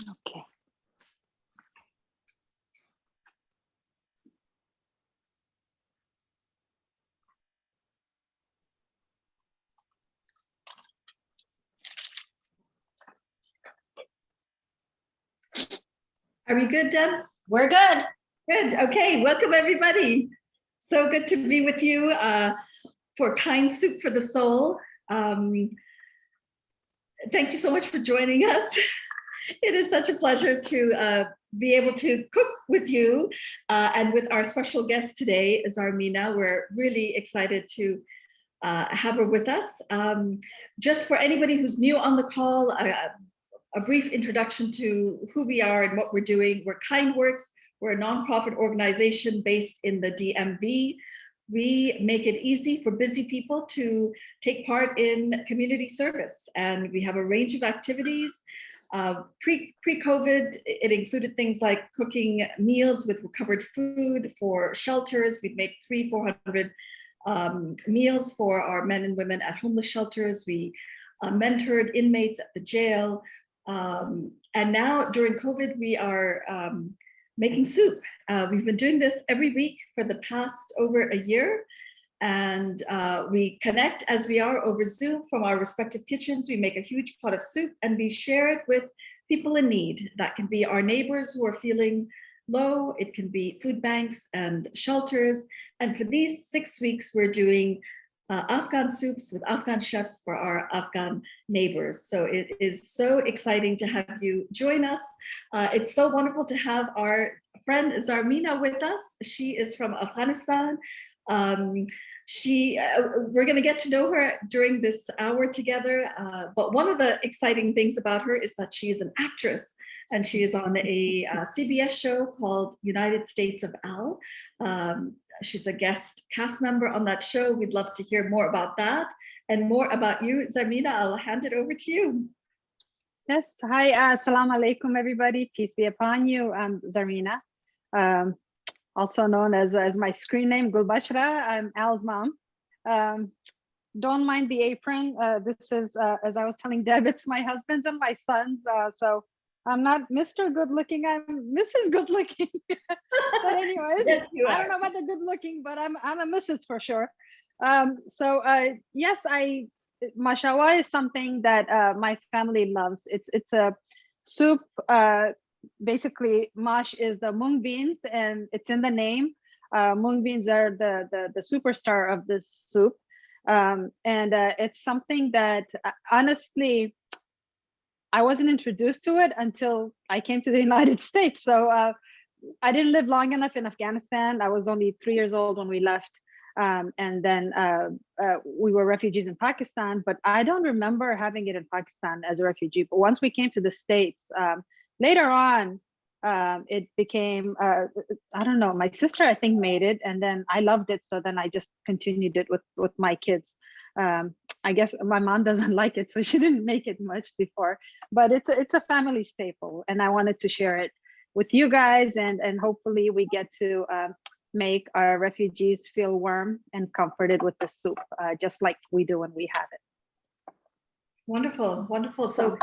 Okay. Are we good, Deb? We're good. Good. Okay. Welcome, everybody. So good to be with you for KindSoup for the Soul. Thank you so much for joining us. It is such a pleasure to be able to cook with you and with our special guest today, Zarmina. We're really excited to have her with us. Just for anybody who's new on the call, a brief introduction to who we are and what we're doing. We're KindWorks. We're a nonprofit organization based in the DMV. We make it easy for busy people to take part in community service. And we have a range of activities. Pre-COVID, it included things like cooking meals with recovered food for shelters. We'd make 300-400 meals for our men and women at homeless shelters. We mentored inmates at the jail. And now during COVID, we are making soup. We've been doing this every week for the past over a year. And we connect as we are over Zoom from our respective kitchens. We make a huge pot of soup and we share it with people in need. That can be our neighbors who are feeling low. It can be food banks and shelters. And for these 6 weeks, we're doing Afghan soups with Afghan chefs for our Afghan neighbors. So it is so exciting to have you join us. It's so wonderful to have our friend Zarmina with us. She is from Afghanistan. We're going to get to know her during this hour together. But one of the exciting things about her is that she is an actress and she is on a CBS show called United States of Al. She's a guest cast member on that show. We'd love to hear more about that and more about you. Zarmina, I'll hand it over to you. Yes. Hi. Assalamu alaikum, everybody. Peace be upon you. I'm Zarmina, also known as my screen name, Gulbashra. I'm Al's mom. Don't mind the apron. This is, as I was telling Deb, it's my husband's and my son's. So I'm not Mr. Good Looking, I'm Mrs. Good Looking. But anyways, Yes, I don't know about the good looking, but I'm a Mrs. for sure. Yes, Mashawa is something that my family loves. It's a soup. Basically, mash is the mung beans, and it's in the name. Mung beans are the superstar of this soup, and it's something that honestly, I wasn't introduced to it until I came to the United States. So I didn't live long enough in Afghanistan. I was only 3 years old when we left. And then we were refugees in Pakistan, but I don't remember having it in Pakistan as a refugee. But once we came to the States, later on, it became, I don't know, my sister, I think, made it. And then I loved it. So then I just continued it with my kids. I guess my mom doesn't like it, so she didn't make it much before, but it's a family staple, and I wanted to share it with you guys, and hopefully we get to make our refugees feel warm and comforted with the soup, just like we do when we have it. Wonderful, wonderful. So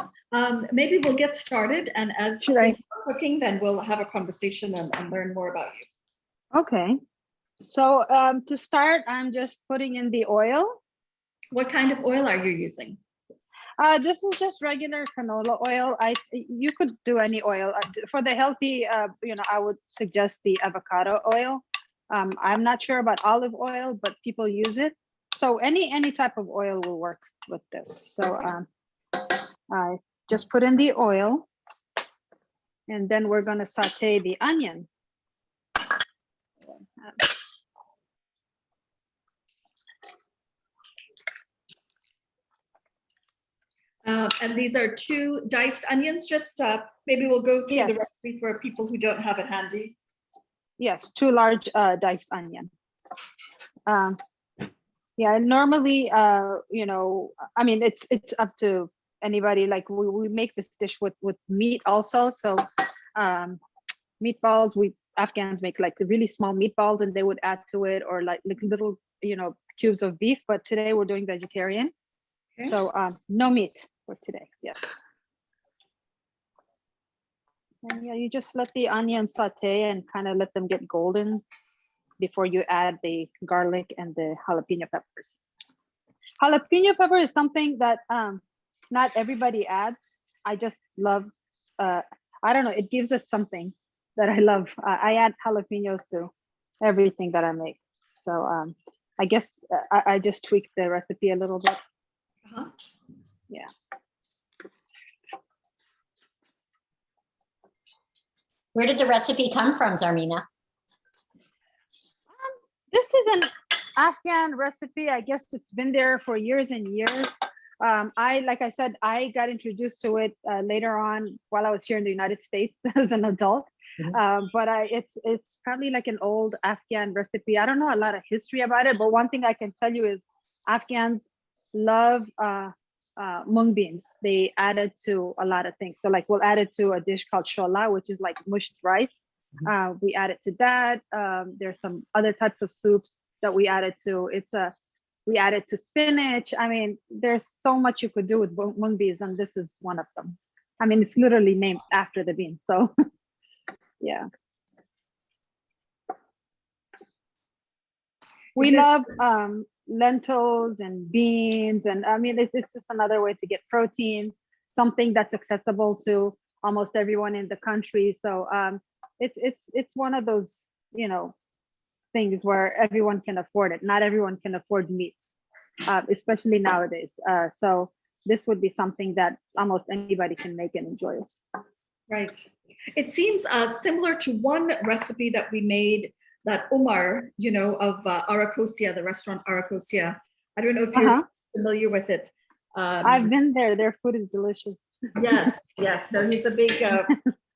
maybe we'll get started, and as you're cooking, then we'll have a conversation and learn more about you. Okay. So to start, I'm just putting in the oil. What kind of oil are you using? This is just regular canola oil. You could do any oil. For the healthy, I would suggest the avocado oil. I'm not sure about olive oil, but people use it. So any type of oil will work with this. So I just put in the oil, and then we're going to saute the onion. And these are 2 diced onions. Just maybe we'll go through the recipe for people who don't have it handy. Yes, 2 large diced onion. Yeah, normally, I mean, it's up to anybody. Like we make this dish with meat also. So meatballs, Afghans make like the really small meatballs, and they would add to it, or like little cubes of beef. But today we're doing vegetarian. Okay. So no meat for today. Yes. And yeah, you just let the onion saute and kind of let them get golden before you add the garlic and the jalapeno peppers. Jalapeno pepper is something that not everybody adds. I just love, I don't know, it gives us something that I love. I add jalapenos to everything that I make. So I guess I just tweaked the recipe a little bit. Uh-huh. Yeah. Where did the recipe come from, Zarmina? This is an Afghan recipe. I guess it's been there for years and years. Like I said, I got introduced to it later on while I was here in the United States as an adult. But it's probably like an old Afghan recipe. I don't know a lot of history about it, but one thing I can tell you is Afghans love mung beans. They add it to a lot of things. So like we'll add it to a dish called shola, which is like mushed rice. We add it to that. There's some other types of soups that we add it to. We add it to spinach. I mean, there's so much you could do with mung beans, and this is one of them. I mean, it's literally named after the bean. So yeah. We love lentils and beans, and I mean, it's just another way to get protein, something that's accessible to almost everyone in the country. So it's one of those, you know, things where everyone can afford it. Not everyone can afford meat, especially nowadays. So this would be something that almost anybody can make and enjoy. Right. It seems similar to one recipe that we made that Omar, you know, of Arakosia, the restaurant Arakosia. I don't know if you're familiar with it. I've been there. Their food is delicious. Yes, yes. So he's a big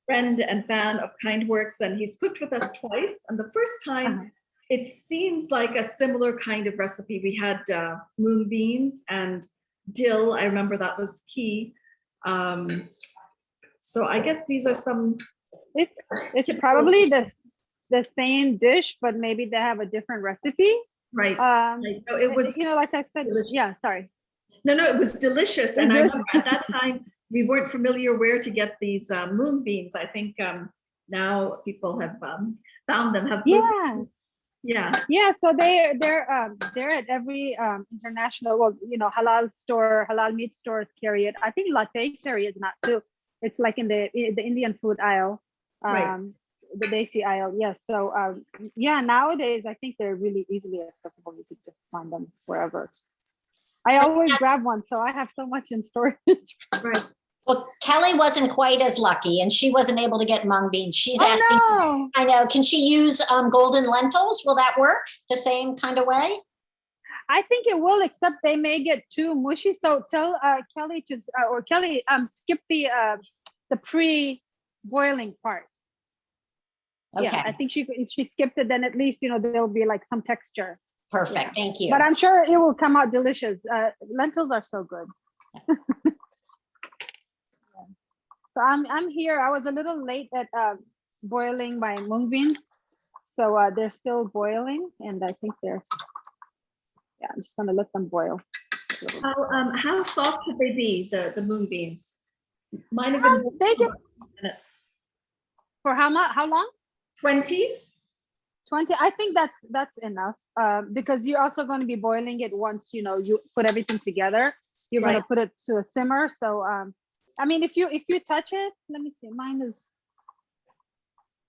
friend and fan of KindWorks, and he's cooked with us twice. And the first time, it seems like a similar kind of recipe. We had mung beans and dill. I remember that was key. So I guess these are some. It's probably the same dish, but maybe they have a different recipe. Right. No, it was, you know, like I said, delicious. Yeah, sorry. No, it was delicious. And I remember at that time, we weren't familiar where to get these mung beans. I think now people have found them. Yeah. So they're at every international, well, you know, halal meat stores carry it. I think latte carry is not too. It's like in the Indian food aisle, the desi aisle. Yes. So yeah, nowadays I think they're really easily accessible. You could just find them wherever. I always grab one, so I have so much in storage. Right. Well, Kelly wasn't quite as lucky, and she wasn't able to get mung beans. She's asking, no. I know. Can she use golden lentils? Will that work the same kind of way? I think it will, except they may get too mushy. So tell Kelly to skip the pre-boiling part. Okay. Yeah, I think if she skipped it, then at least, you know, there'll be like some texture. Perfect. Yeah. Thank you. But I'm sure it will come out delicious. Lentils are so good. So I'm here. I was a little late at boiling my mung beans, so they're still boiling, and I think they're. Yeah, I'm just gonna let them boil. How soft should they be, the mung beans? Mine have been they get minutes. For how much? How long? 20. 20. I think that's enough because you're also going to be boiling it once, you know, you put everything together. You're going to put it to a simmer. So I mean, if you touch it, let me see. Mine is.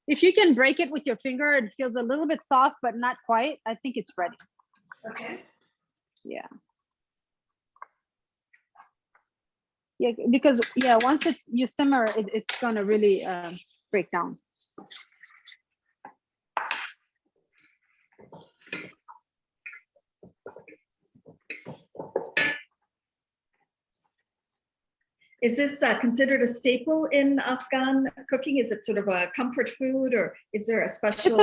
If you can break it with your finger, it feels a little bit soft, but not quite. I think it's ready. Okay. Yeah. Yeah, because once you simmer, it's going to really break down. Is this considered a staple in Afghan cooking? Is it sort of a comfort food, or is there a special?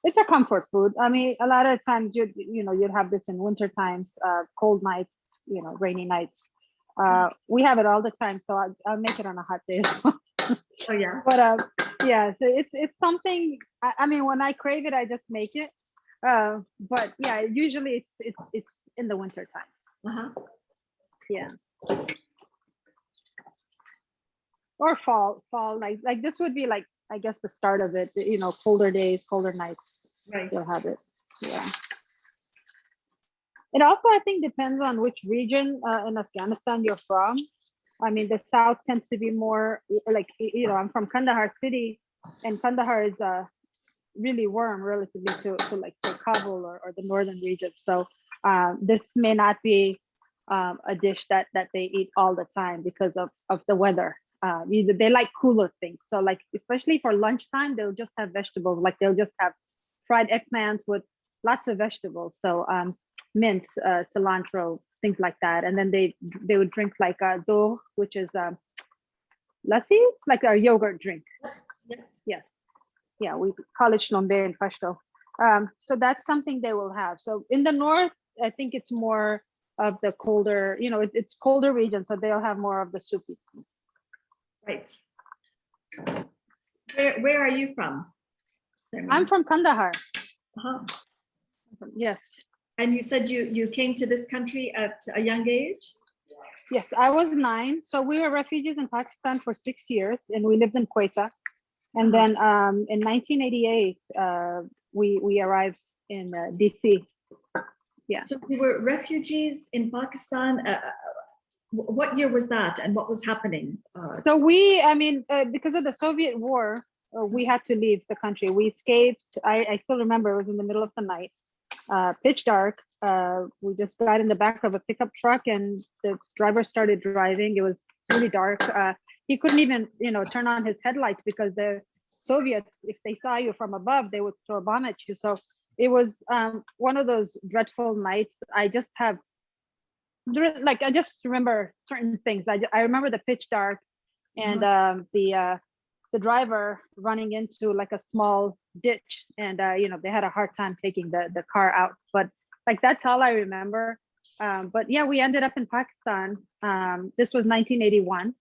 It's a comfort food. I mean, a lot of times you'd have this in winter times, cold nights, you know, rainy nights. We have it all the time, so I'll make it on a hot day as well. Oh yeah. But yeah, so it's something. I mean, when I crave it, I just make it. But yeah, usually it's in the winter time. Yeah. or fall, like this would be like, I guess the start of it, you know, colder days, colder nights, Right. you'll have it. Yeah. It also, I think, depends on which region in Afghanistan you're from. I mean, the south tends to be more like, you know, I'm from Kandahar city, and Kandahar is really warm relatively to like say Kabul or the northern region. So this may not be a dish that they eat all the time because of the weather. They like cooler things. So like, especially for lunchtime, they'll just have vegetables. Like they'll just have fried eggplants with lots of vegetables. So mint, cilantro, things like that. And then they would drink like do, which is lassi. It's like a yogurt drink. Yeah. Yes. Yeah, we call it shnombe in Pashto. So that's something they will have. So in the north, I think it's more of the colder, you know, it's colder region, so they'll have more of the soupy. Right. Where are you from? Zarmina? I'm from Kandahar. Uh-huh. Yes. And you said you came to this country at a young age? Yes, I was 9. So we were refugees in Pakistan for 6 years, and we lived in Quetta. And then in 1988, we arrived in DC. Yeah. So you were refugees in Pakistan. What year was that, and what was happening? So because of the Soviet war, we had to leave the country. We escaped. I still remember it was in the middle of the night, pitch dark. We just got in the back of a pickup truck, and the driver started driving. It was really dark. He couldn't even, you know, turn on his headlights because the Soviets, if they saw you from above, they would throw a bomb at you. So it was one of those dreadful nights. I just remember certain things. I remember the pitch dark, and the driver running into like a small ditch, and you know, they had a hard time taking the car out. But like, that's all I remember. But yeah, we ended up in Pakistan. This was 1981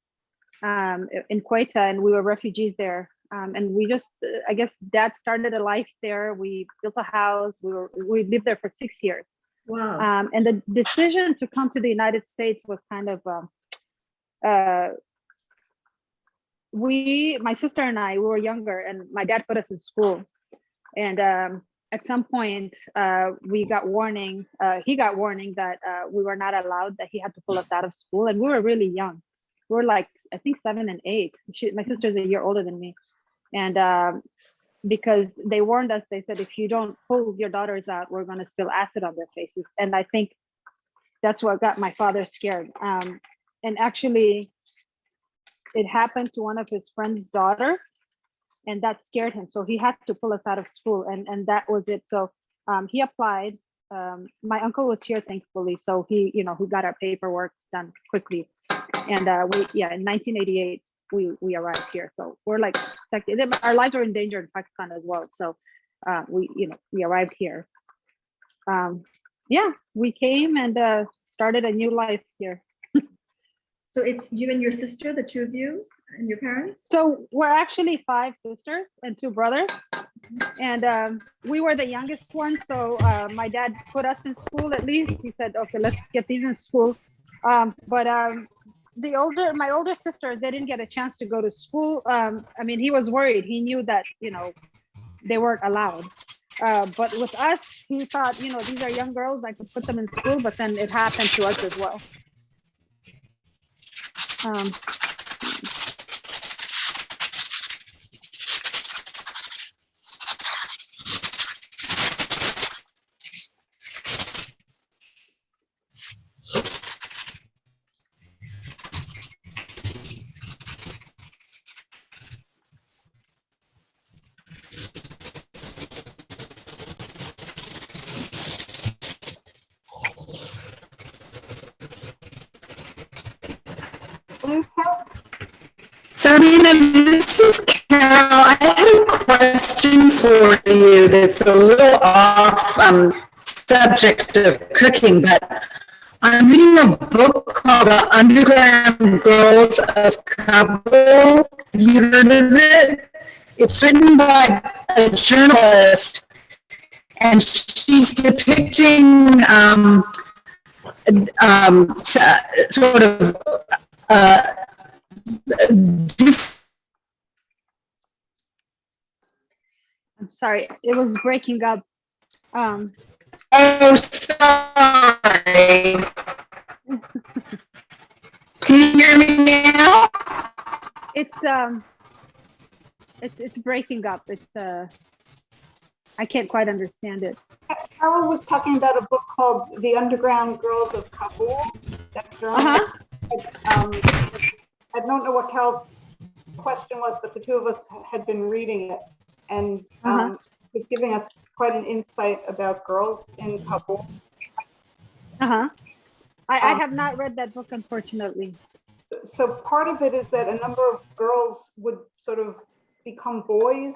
in Quetta, and we were refugees there. And we just, I guess, Dad started a life there. We built a house. We lived there for 6 years. Wow. And the decision to come to the United States was kind of, my sister and I, we were younger, and my dad put us in school. And at some point, he got warning that we were not allowed, that he had to pull us out of school. And we were really young. We were like, I think 7 and 8. My sister's a year older than me. And because they warned us, they said, if you don't pull your daughters out, we're going to spill acid on their faces. And I think that's what got my father scared. And actually, it happened to one of his friend's daughters, and that scared him. So he had to pull us out of school, and that was it. So he applied. My uncle was here, thankfully. So he got our paperwork done quickly. And in 1988, we arrived here. So we're like, our lives are in danger in Pakistan as well. So we arrived here. We came and started a new life here. So it's you and your sister, the two of you, and your parents? So we're actually 5 sisters and 2 brothers. And we were the youngest one. So my dad put us in school at least. He said, okay, let's get these in school. But my older sisters, they didn't get a chance to go to school. He was worried. He knew that, they weren't allowed. But with us, he thought, these are young girls, I could put them in school, but then it happened to us as well. Zarmina, this is Carol. I had a question for you that's a little off subject of cooking, but I'm reading a book called The Underground Girls of Kabul. Have you heard of it? It's written by a journalist, and she's depicting sort of I'm sorry, it was breaking up. Oh, sorry. Can you hear me now? It's breaking up. I can't quite understand it. Carol was talking about a book called The Underground Girls of Kabul. That journalist. I don't know what Carol's question was, but the two of us had been reading it, and was giving us quite an insight about girls in Kabul. I have not read that book, unfortunately. So part of it is that a number of girls would sort of become boys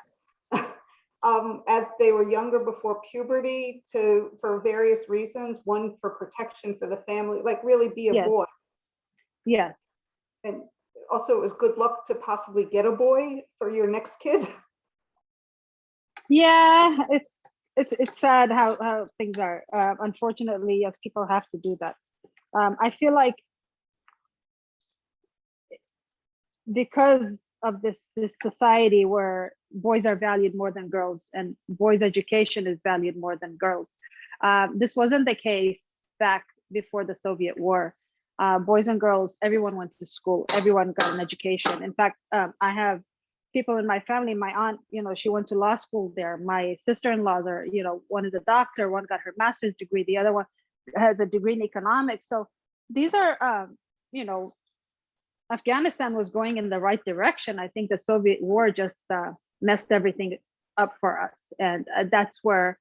as they were younger, before puberty, for various reasons. One, for protection for the family, like really be a boy. Yes. And also it was good luck to possibly get a boy for your next kid. Yeah, it's sad how things are. Unfortunately, yes, people have to do that. I feel like because of this society where boys are valued more than girls and boys' education is valued more than girls. This wasn't the case back before the Soviet war. Boys and girls, everyone went to school, everyone got an education. In fact, I have people in my family, my aunt, she went to law school there. My sister-in-laws are, one is a doctor, one got her master's degree, the other one has a degree in economics. So these are, Afghanistan was going in the right direction. I think the Soviet war just messed everything up for us. And that's where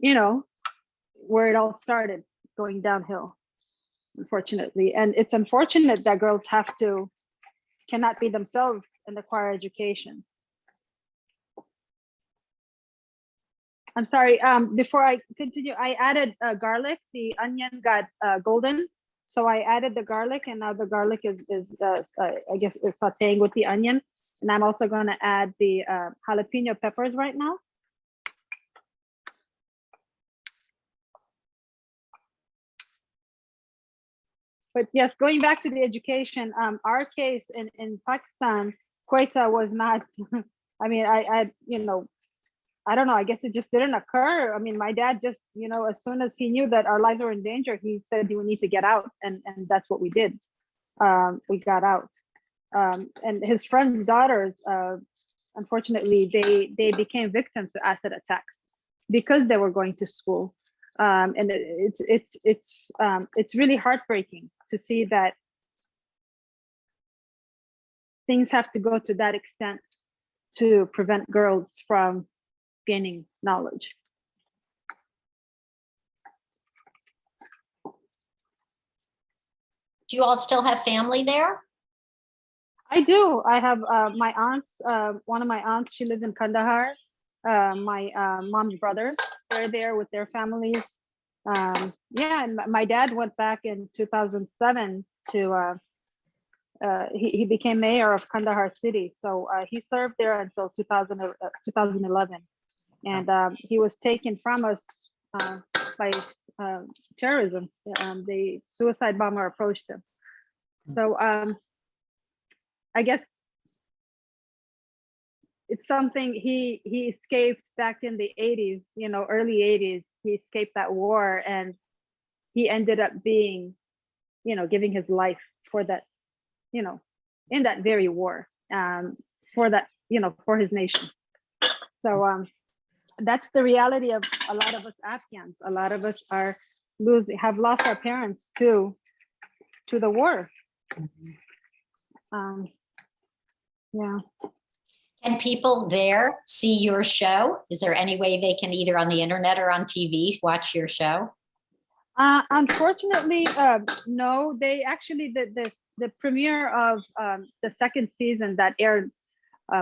it all started going downhill, unfortunately. And it's unfortunate that girls cannot be themselves and acquire education. I'm sorry, before I continue, I added garlic. The onion got golden. So I added the garlic, and now the garlic is I guess it's sauteing with the onion. And I'm also going to add the jalapeno peppers right now. But yes, going back to the education, our case in Pakistan, Quetta was not, I mean, I don't know, I guess it just didn't occur. I mean, my dad just, as soon as he knew that our lives were in danger, he said, we need to get out. And that's what we did. We got out. And his friends' daughters, unfortunately, they became victims to acid attacks because they were going to school. And it's really heartbreaking to see that things have to go to that extent to prevent girls from gaining knowledge. Do you all still have family there? I do. I have my aunts. One of my aunts, she lives in Kandahar. My mom's brothers, they're there with their families. Yeah, and my dad went back in 2007 to, he became mayor of Kandahar city. So he served there until 2011. And he was taken from us by terrorism. The suicide bomber approached him. So I guess it's something he escaped back in the 80s, early 80s. He escaped that war, and he ended up being, giving his life for that, in that very war, for that, for his nation. So that's the reality of a lot of us Afghans. A lot of us have lost our parents to the war. Yeah. Can people there see your show? Is there any way they can either on the internet or on TV watch your show? Unfortunately, no. They actually the premiere of the second season that aired,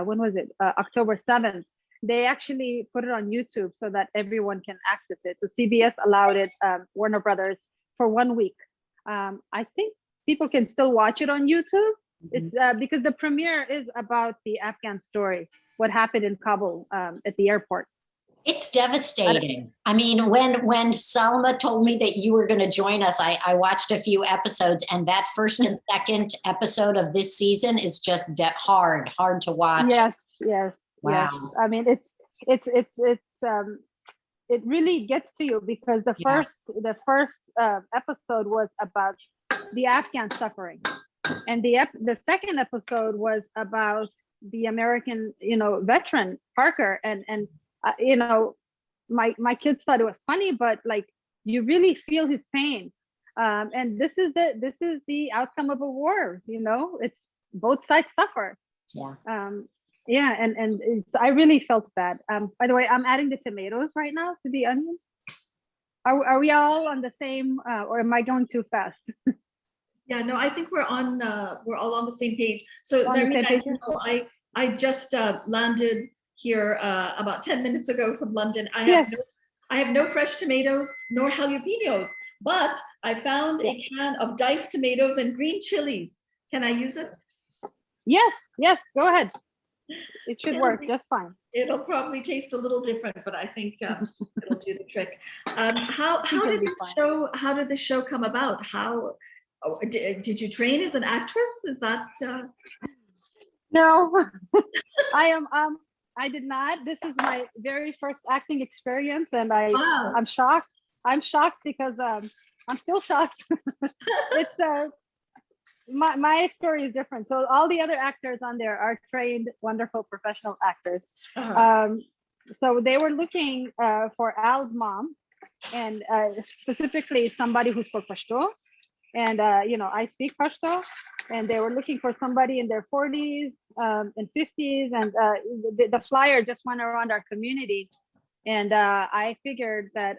when was it? October 7th. They actually put it on YouTube so that everyone can access it. So CBS allowed it, Warner Brothers, for 1 week. I think people can still watch it on YouTube. It's because the premiere is about the Afghan story, what happened in Kabul at the airport. It's devastating. I mean, when Salma told me that you were going to join us, I watched a few episodes, and that first and second episode of this season is just hard to watch. Yes, yes, yes. Wow. I mean, it really gets to you because the Yeah. first episode was about the Afghan suffering, and the second episode was about the American, veteran Parker, and my kids thought it was funny, but like you really feel his pain, and this is the outcome of a war. It's both sides suffer. Yeah. Yeah, and I really felt bad. By the way, I'm adding the tomatoes right now to the onions. Are we all on the same, or am I going too fast? Yeah, no, I think we're all on the same page. So On the same Zarmina, page? as you know, I just landed here about 10 minutes ago from London. Yes. I have no fresh tomatoes nor jalapenos, but I found a can of diced tomatoes and green chilies. Can I use it? Yes, go ahead. It should It'll work be- just fine. It'll probably taste a little different, but I think it'll do the trick. How It'll did be the show come about? Did you train as an actress? Is that No, I did not. This is my very first acting experience, and wow? I'm shocked. I'm shocked because I'm still shocked. It's my story is different. So all the other actors on there are trained, wonderful professional actors. So they were looking for Al's mom, and specifically somebody who spoke Pashto. And I speak Pashto, and they were looking for somebody in their 40s and 50s, and the flyer just went around our community. And I figured that,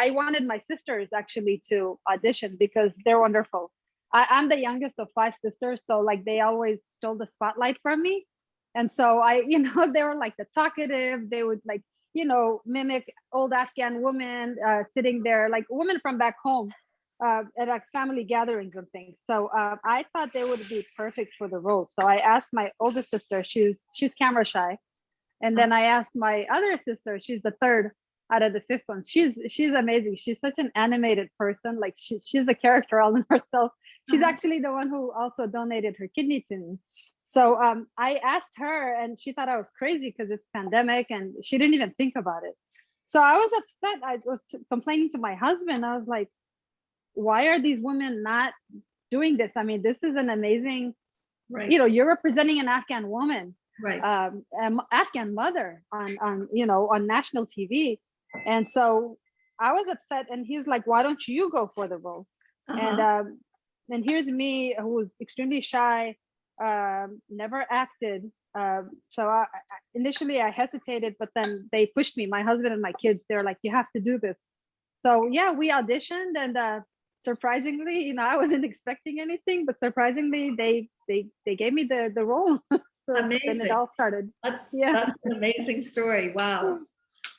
I wanted my sisters actually to audition because they're wonderful. I'm the youngest of 5 sisters, so like they always stole the spotlight from me. And so they were like the talkative. They would like, mimic old Afghan women sitting there, like women from back home at like family gatherings and things. So I thought they would be perfect for the role. So I asked my oldest sister, she's camera shy. And then I asked my other sister, she's the third out of the 5th one. She's amazing. She's such an animated person. Like she's a character all in herself. She's actually the one who also donated her kidney to me. So I asked her, and she thought I was crazy because it's pandemic, and she didn't even think about it. So I was upset. I was complaining to my husband. I was like, why are these women not doing this? I mean, this is an amazing, Right. You're representing an Afghan woman, Right. an Afghan mother on national TV. And so I was upset, and he's like, why don't you go for the role? And here's me, who's extremely shy, never acted. So initially I hesitated, but then they pushed me, my husband and my kids. They're like, you have to do this. So yeah, we auditioned, and surprisingly, I wasn't expecting anything, but surprisingly, they gave me the role. So then Amazing. it all started. That's an amazing story. Wow.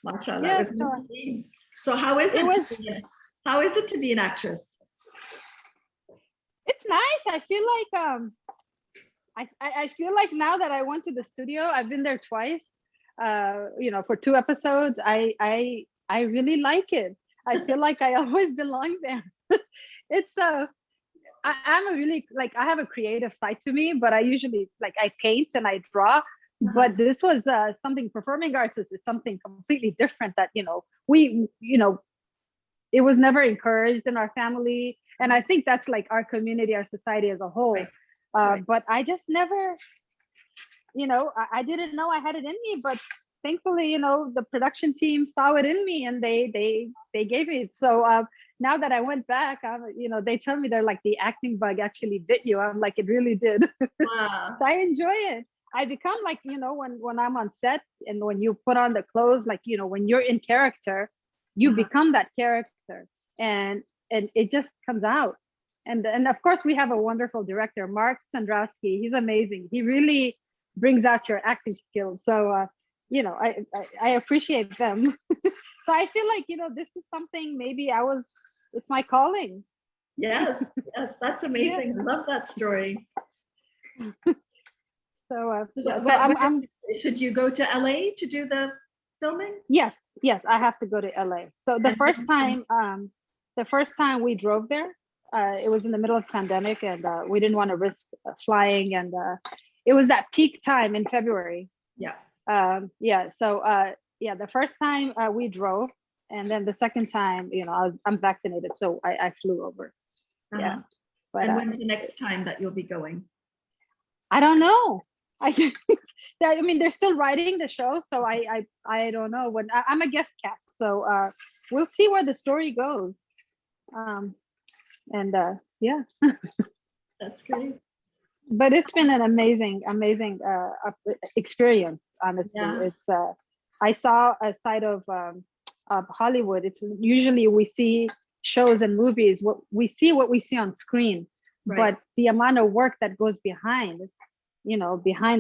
Mashallah. Yeah, It was meant to be. So how is it to be an actress? It's nice. I feel like I feel like now that I went to the studio, I've been there twice. For 2 episodes. I really like it. I feel like I always belong there. It's I'm a really, like, I have a creative side to me, but I usually, like, I paint and I draw. But this was something, performing arts is something completely different that, we, it was never encouraged in our family. And I think that's like our community, our society as a whole. Right. But I just never, I didn't know I had it in me, but thankfully, the production team saw it in me, and they gave it. So now that I went back, they tell me, they're like, the acting bug actually bit you. I'm like, it really did. Wow. So I enjoy it. I become like, when I'm on set, and when you put on the clothes, like, when you're in character, you become that character, and it just comes out. And of course, we have a wonderful director, Mark Sandrowski. He's amazing. He really brings out your acting skills. So I appreciate them. So I feel like, this is something, maybe it's my calling. Yes, that's amazing. I love that story. So, Should you go to LA to do the filming? Yes, yes, I have to go to LA. So the first time we drove there, it was in the middle of pandemic, and we didn't want to risk flying, and it was that peak time in February. Yeah. Yeah. So yeah, the first time we drove, and then the second time, I'm vaccinated, so I flew over. Yeah. But And when's the next time that you'll be going? I don't know. I mean, they're still writing the show, so I don't know when. I'm a guest cast, so we'll see where the story goes. And yeah. That's great. But it's been an amazing experience. Honestly, Yeah. it's I saw a side of Hollywood. It's usually we see shows and movies. What we see on screen, Right. but the amount of work that goes behind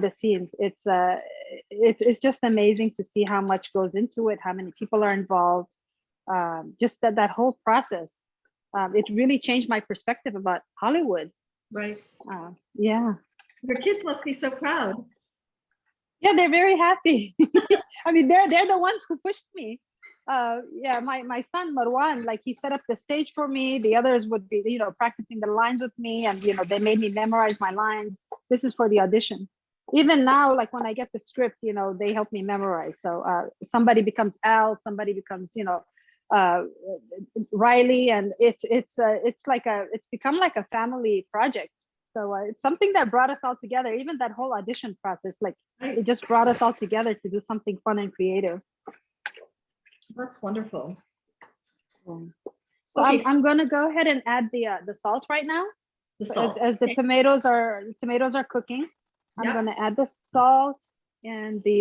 the scenes, it's just amazing to see how much goes into it, how many people are involved, just that whole process. It really changed my perspective about Hollywood. Right. Yeah. Your kids must be so proud. Yeah, they're very happy. I mean, they're the ones who pushed me. Yeah, my son Marwan, like, he set up the stage for me. The others would be, practicing the lines with me, and they made me memorize my lines. This is for the audition. Even now, like when I get the script, they help me memorize. So somebody becomes Al, somebody becomes, Riley, and it's become like a family project. So it's something that brought us all together. Even that whole audition process, like, it just brought us all together to do something fun and creative. That's wonderful. So Okay. I'm gonna go ahead and add the salt right now. The salt. As the tomatoes are cooking, I'm Yeah. gonna add the salt and the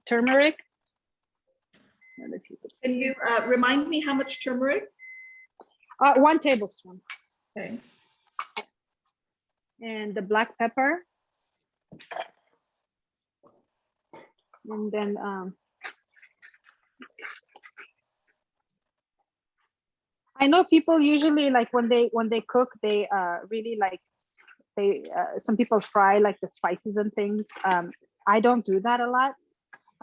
turmeric. Can you remind me how much turmeric? 1 tablespoon. Okay. And the black pepper. And then I know people usually, like, when they cook, they really like, some people fry like the spices and things. I don't do that a lot.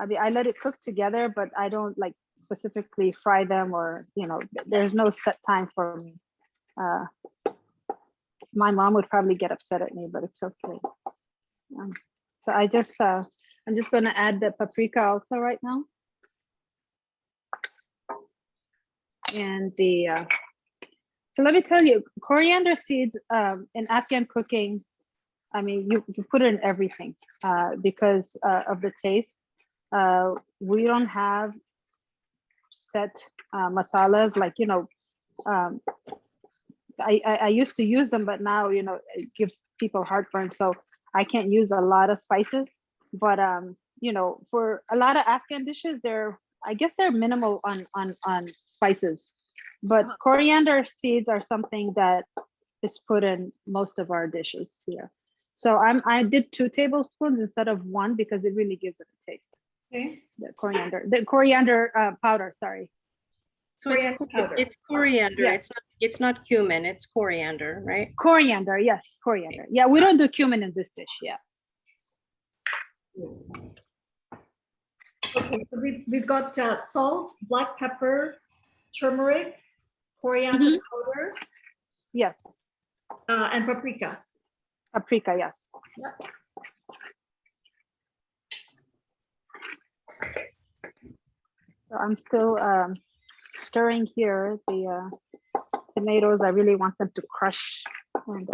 I mean, I let it cook together, but I don't like specifically fry them, or there's no set time for me. My mom would probably get upset at me, but it's okay. So I'm just gonna add the paprika also right now. And so let me tell you, coriander seeds in Afghan cooking, I mean, you put it in everything because of the taste. We don't have set masalas, like, I used to use them, but now, it gives people heartburn, so I can't use a lot of spices. But for a lot of Afghan dishes, I guess they're minimal on spices. But coriander seeds are something that is put in most of our dishes here. So I did 2 tablespoons instead of 1 because it really gives it a taste. Okay. The coriander powder, sorry. So Coriander powder. it's coriander. Yes. It's not cumin. It's coriander, right? Coriander, yes, coriander. Yeah, we don't do cumin in this dish. Yeah. Okay, so we've got salt, black pepper, turmeric, coriander powder, Yes. and paprika. Paprika, yes. Yep. So I'm still stirring here the tomatoes. I really want them to crush. And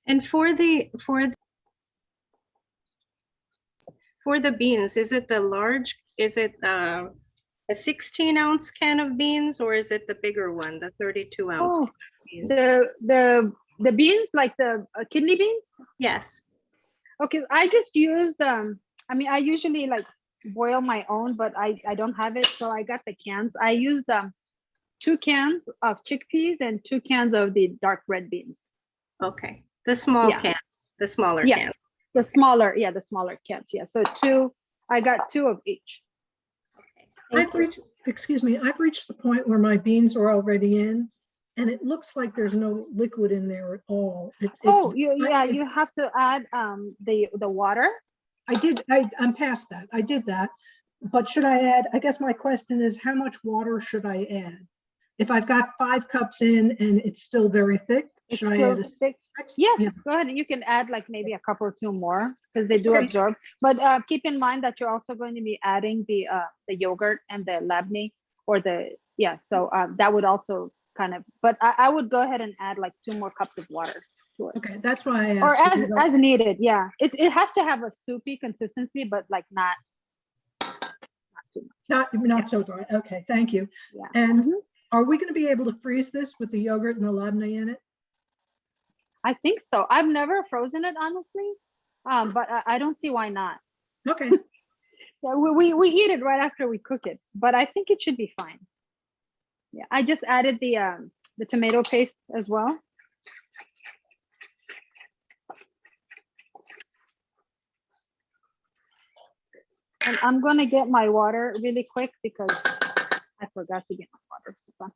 And for the beans, is it a 16-ounce can of beans, or is it the bigger one, the 32-ounce? oh, the beans, like the kidney beans. Yes. Okay, I just used I mean, I usually like boil my own, but I don't have it, so I got the cans. I used 2 cans of chickpeas and 2 cans of the dark red beans. Okay. The small Yeah. cans, the smaller Yes. cans. The smaller, yeah, the smaller cans. Yeah. So two, I got two of each. I've reached, excuse me, I've reached the point where my beans are already in, and it looks like there's no liquid in there at all. Oh, you have to add the water. I'm past that. I did that. But should I add, I guess my question is, how much water should I add? If I've got 5 cups in and it's still very thick, It's should I still add a thick. 6? Yes, Yeah. go ahead. You can add like maybe a cup or two more because they do Okay. absorb. But keep in mind that you're also going to be adding the yogurt and the labneh or the, yeah. So that would also kind of, but I would go ahead and add like 2 more cups of water to it. Okay, that's why I asked. Or because as needed. Yeah. It has to have a soupy consistency, but like not too much. Not so dry. Okay, thank you. Yeah. And Mhm. are we going to be able to freeze this with the yogurt and the labneh in it? I think so. I've never frozen it, honestly. But I don't see why not. Okay. Yeah, we eat it right after we cook it, but I think it should be fine. Yeah, I just added the tomato paste as well. And I'm gonna get my water really quick because I forgot to get my water. Hold on.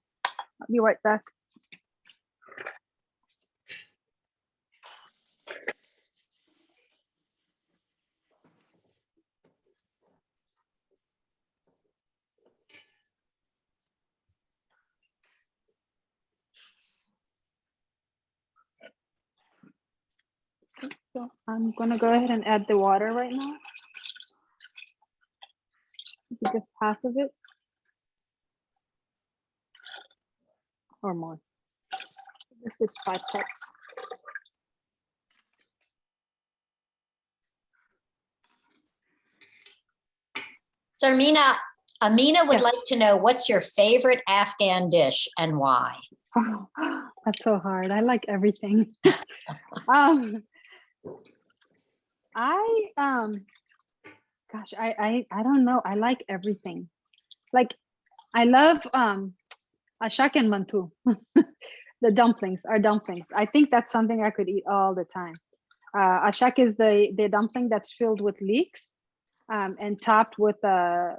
I'll be right back. So I'm gonna go ahead and add the water right now. Just half of it or more. This is 5 cups. Zarmina, Amina would Yes. like to know what's your favorite Afghan dish and why? Oh, that's so hard. I like everything. um, gosh, I don't know. I like everything. Like I love ashak and mantu. The dumplings are dumplings. I think that's something I could eat all the time. Ashak is the dumpling that's filled with leeks and topped with the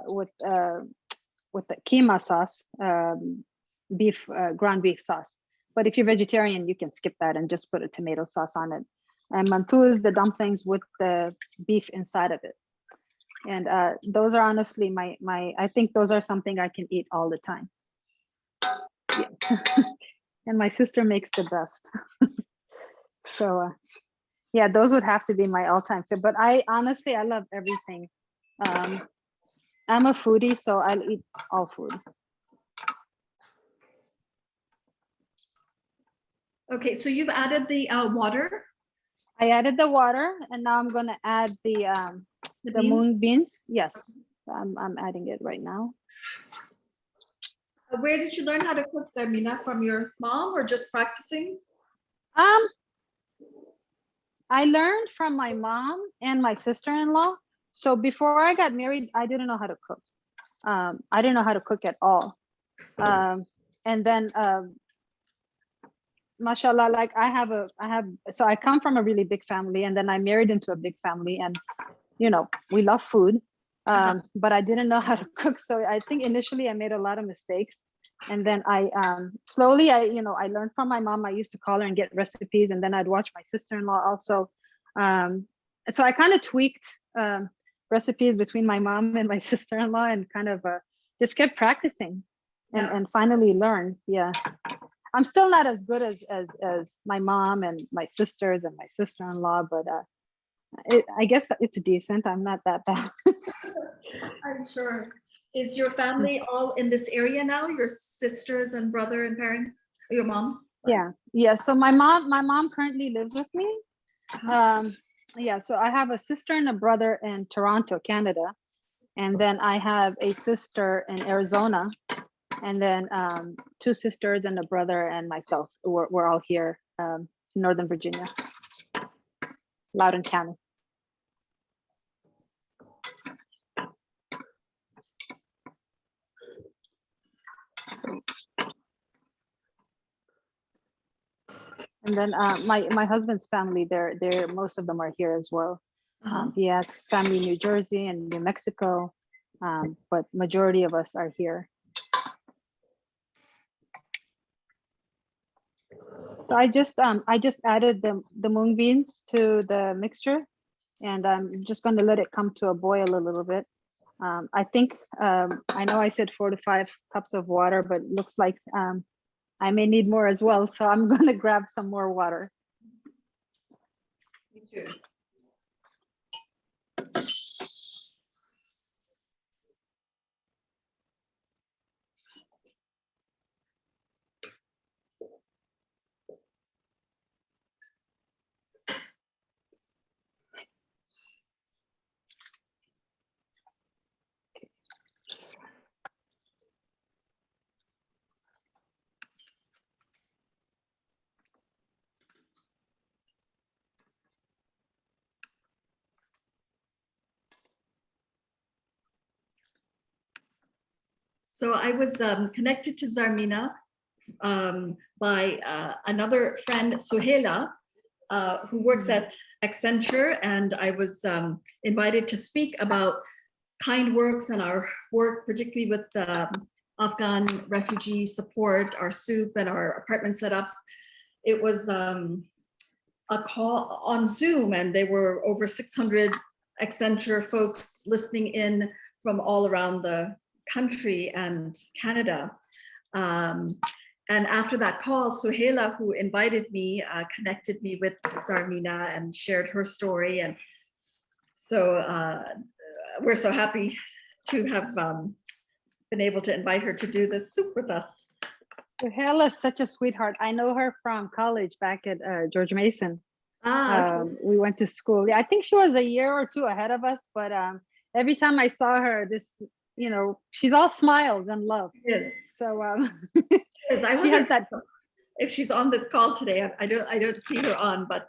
keema sauce, beef ground beef sauce. But if you're vegetarian, you can skip that and just put a tomato sauce on it. And mantu is the dumplings with the beef inside of it. And those are honestly my I think those are something I can eat all the time. Yes. And my sister makes the best. So yeah, those would have to be my all-time favorite. But I honestly, I love everything. I'm a foodie, so I'll eat all food. Okay, so you've added the water. I added the water, and now I'm gonna add the beans? mung beans. Yes, I'm adding it right now. Where did you learn how to cook, Zarmina? From your mom or just practicing? I learned from my mom and my sister-in-law. So before I got married, I didn't know how to cook. I didn't know how to cook at all. And then, mashallah, like so I come from a really big family, and then I married into a big family, and you know, we love food. But I didn't know how to cook. So I think initially I made a lot of mistakes. And then I slowly, I learned from my mom. I used to call her and get recipes, and then I'd watch my sister-in-law also. So I kind of tweaked recipes between my mom and my sister-in-law, and kind of just kept practicing and finally learned. Yeah. I'm still not as good as my mom and my sisters and my sister-in-law, but I guess it's decent. I'm not that bad. I'm sure. Is your family all in this area now? Your sisters and brother and parents? Or your mom? Yeah. So my mom currently lives with me. Yeah. So I have a sister and a brother in Toronto, Canada, and then I have a sister in Arizona, and then 2 sisters and a brother and myself. We're all here in Northern Virginia, Loudoun County. And then my husband's family, they're most of them are here as well. He has family in New Jersey and New Mexico, but majority of us are here. So I just added the mung beans to the mixture, and I'm just going to let it come to a boil a little bit. I think I know I said 4 to 5 cups of water, but it looks like I may need more as well. So I'm going to grab some more water. Me too. So I was connected to Zarmina by another friend, Suhaila, who works at Accenture, and I was invited to speak about kind works and our work, particularly with Afghan refugee support, our soup and our apartment setups. It was a call on Zoom, and there were over 600 Accenture folks listening in from all around the country and Canada. And after that call, Suhaila, who invited me, connected me with Zarmina and shared her story. And so we're so happy to have been able to invite her to do this soup with us. Suhaila is such a sweetheart. I know her from college back at George Mason. Okay. We went to school. Yeah, I think she was a year or two ahead of us, but every time I saw her, she's all smiles and love. Yes. So Yes, I she wonder has that. if she's on this call today. I don't see her on, but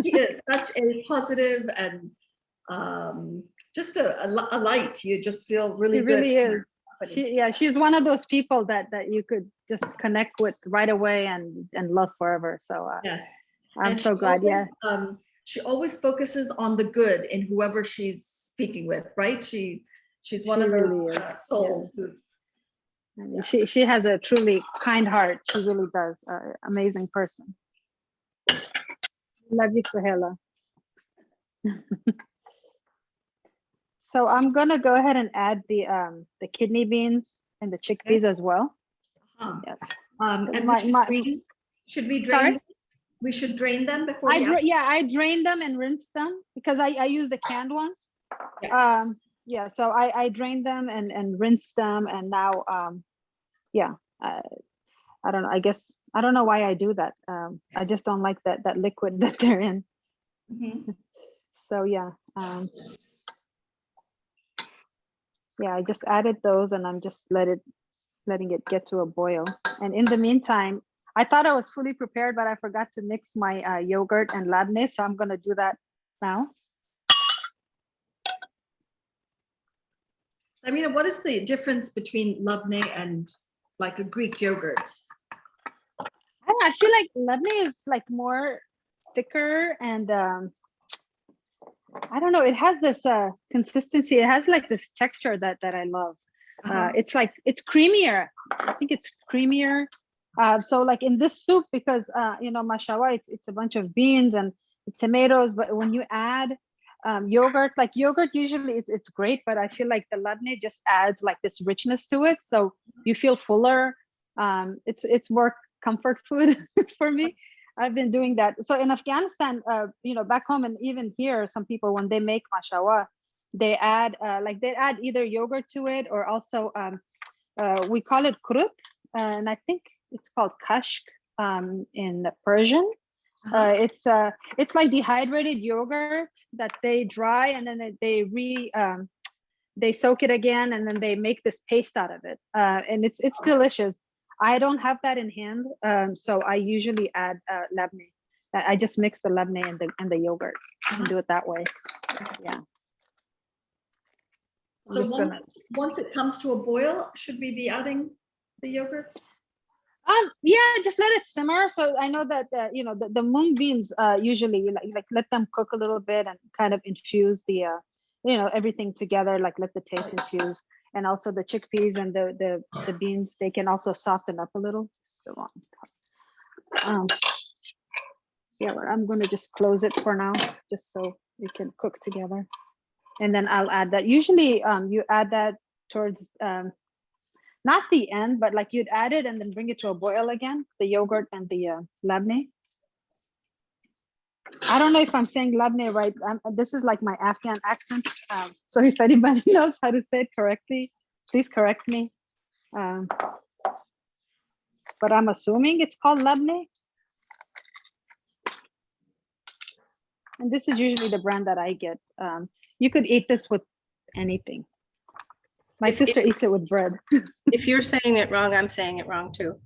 she is such a positive and just a light. You just feel really She good. really is. She's one of those people that you could just connect with right away and love forever. So yes, I'm so glad. Always, she always focuses on the good in whoever she's speaking with, right? She's one of those really souls who's she has a truly kind heart. She really does. Amazing person. Love you, Suhaila. So I'm gonna go ahead and add the kidney beans and the chickpeas as well. Yes. And should we drain Sorry? them? We should drain them before I drain them and rinse them because I use the canned ones. Yeah. So I drain them and rinse them, and now I don't know. I guess I don't know why I do that. I just don't like that liquid that they're in. Mm-hmm. So I just added those, and I'm just letting it get to a boil. And in the meantime, I thought I was fully prepared, but I forgot to mix my yogurt and labneh, so I'm gonna do that now. I mean, what is the difference between labneh and like a Greek yogurt? I feel like labneh is like more thicker, and I don't know. It has this consistency. It has like this texture that I love. It's creamier. I think it's creamier. So like in this soup, because mashawa, it's a bunch of beans and tomatoes, but when you add yogurt, like yogurt usually it's great, but I feel like the labneh just adds like this richness to it, so you feel fuller. It's more comfort food for me. I've been doing that. So in Afghanistan, back home and even here, some people, when they make mashawa, they add either yogurt to it, or also we call it kurut, and I think it's called kashk in Persian. It's like dehydrated yogurt that they dry, and then they soak it again, and then they make this paste out of it, and it's delicious. I don't have that in hand, so I usually add labneh. I just mix the labneh and the yogurt and do it that way. Yeah. So once it comes to a boil, should we be adding the yogurts? Yeah, just let it simmer. So I know that the mung beans usually you like let them cook a little bit and kind of infuse the everything together, like let the taste infuse. And also the chickpeas and the beans, they can also soften up a little. So, yeah, I'm going to just close it for now, just so we can cook together. And then I'll add that. Usually you add that towards not the end, but like you'd add it and then bring it to a boil again, the yogurt and the labneh. I don't know if I'm saying labneh right. This is like my Afghan accent. So if anybody knows how to say it correctly, please correct me. But I'm assuming it's called labneh. And this is usually the brand that I get. You could eat this with anything. My sister eats it with bread. If you're saying it wrong, I'm saying it wrong too.